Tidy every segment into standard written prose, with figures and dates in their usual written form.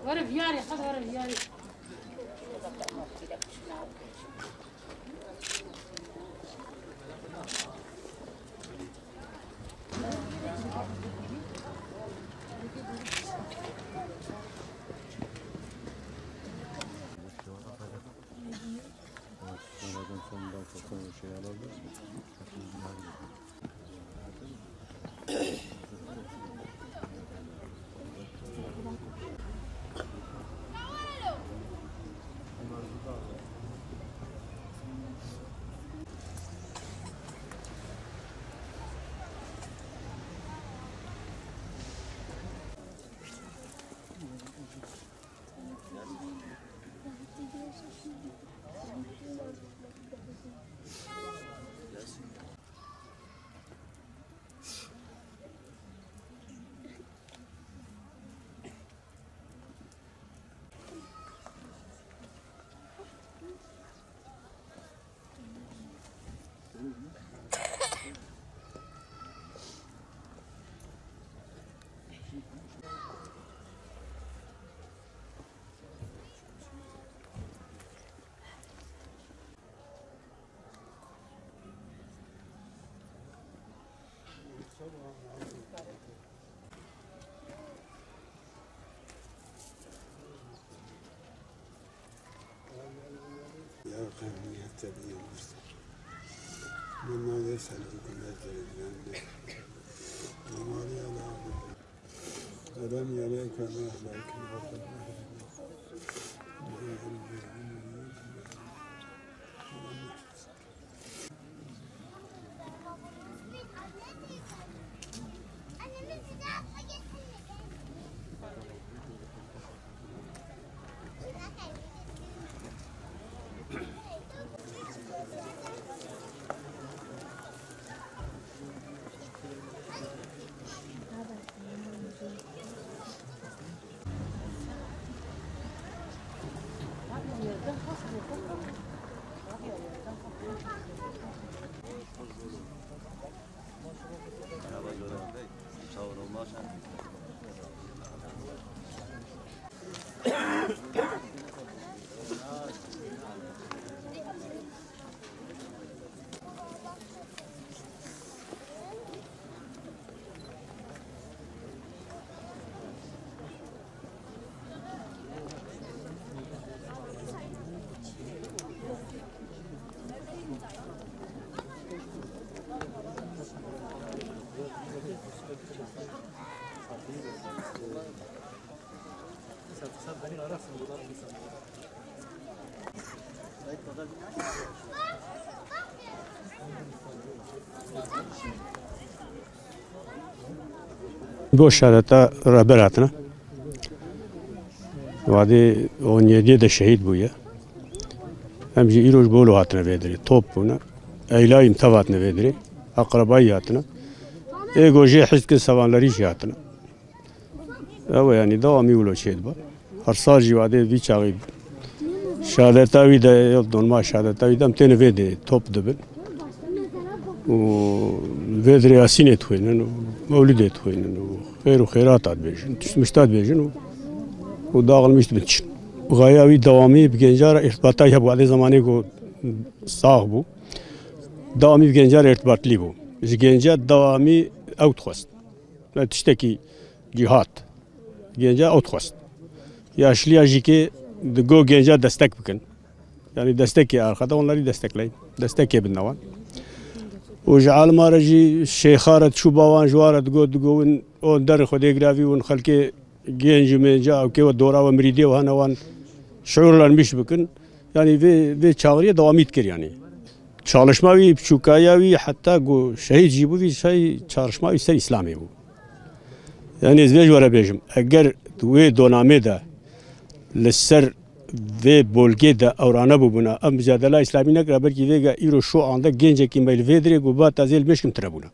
ورا فياري خذ ورا فياري مما يسألكم ألم يريك ما أهلكنا بۆ شارەتە ڕێبەراتنە وادێ ئۆنیێدێ شەهید بوویە ئەمژی ئیرۆژ بۆ لۆ هاتنە بێدرێ تۆپ بوونە ئەیلایم تەواتنە بێدرێ ئەقرەبایی هاتنە ئێگۆژێ حیزکن سەوانلەریش هاتنە ئەوە ینی دەوامی ولۆ چێت بە هەر ساژی وادێ وی چاغی شادەتاوی دۆنما شادەتاوی دەم تێنە بێدێ تۆپ دەبن و بێدرێ یاسینێ خوێنن و مەولیدێ خوێنن و خێر و خێراتات بێژن مشتات بێژن و داغڵمیشت بچن غایاوی دەوامی بگەنجارە ئێرتباتای هەبوو عادێ زمانێک و ساغ بوو داوامی بگەنجار ئێرتباتلی بوو ji gênca dawamî ew dixwest tiştekî cîhat gênca ew dixwest yaşliya jîkê di got gênca destek bikin yanî destekê arxeda onlarî destekleyin destekê bin newan û ji alma re jî şêxa re çû bawan ji wan re digot digovin o derê xwedê giravî hûn xelkê gênc û mênca ew kê dora we mirîdê wan wan şuurlan miş bikin yanî vê çağriyê dewamî dikir yanî çalışma wî piçûkaya wî heta got şehîd jî bû vî şey çalışma wî ser İslamê bû yanî ez vê ji we re bêjim eger wê donamê de li ser vê bolgê de ewrane bûbûne em mücadela İslamî nekira belkî vêga îro şo anda gencekî me li vê dirê got ba tazê li mêşkim tire bûne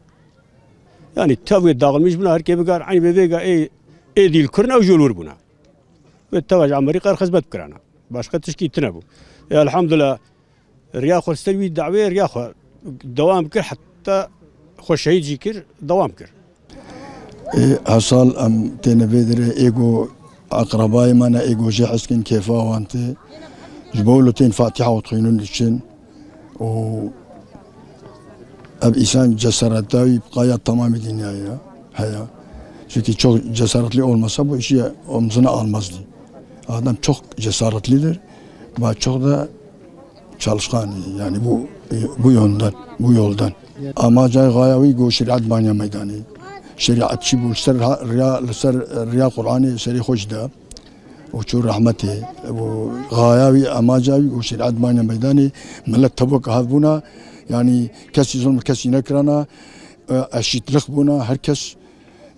yanî tev wê daxilmiş bûne her kê bigar eyn vê vêga ê dîlkirina ew jolûr bûne wê tev ji Amerîqa re xizmet bikirane başqa tişkî tune bû elhamdülillah riya xwe ser wî dawê riya xwe dewam kir heta xwe şehîd jî kir dewam kir Hasal am tenevedre ego akrabay mana ego jehskin kefa wanti jbolutin Fatiha ve tkhinin için o ab insan cesaretli gayet tamam dünyaya haya. Çünkü çok cesaretli olmasa bu işi omzuna almazdı. Adam çok cesaretlidir ve çok da çalışkan yani bu yoldan. Amacı gayevi go şeriat banya meydanı. Şeriatçı bu ser riya Kur'an'ı seri hoşda. O çok rahmeti. Bu gayevi amacı go şeriat banya meydanı. Millet tabuk havbuna yani kesi zulm kesi nekrana eşitlik buna herkes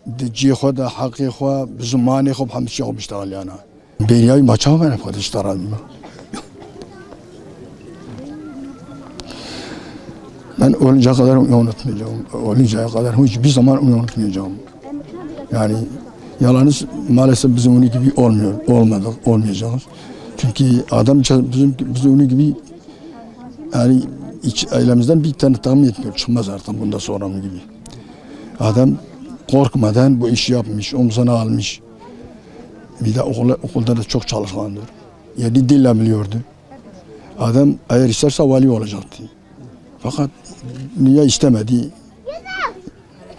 دجي خدا حقي خوا بزماني خو بحمد شيء بيشتغل انا بيرياي ما تشاف انا فقد اشتغل ben olunca kadar unutmayacağım. Oluncaya kadar hiçbir zaman unutmayacağım. Yani yalanız maalesef bizim onun gibi olmayacağız. Çünkü adam bizim onun gibi yani hiç ailemizden bir tane tahmin etmiyor. Çıkmaz artık bundan sonra onun gibi. Adam korkmadan bu işi yapmış, omzuna almış. Bir de okulda da çok çalışkandır. 7 dille biliyordu. Adam eğer isterse vali olacaktı. Fakat dünya istemedi.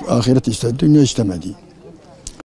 Ahiret istedi, dünya istemedi.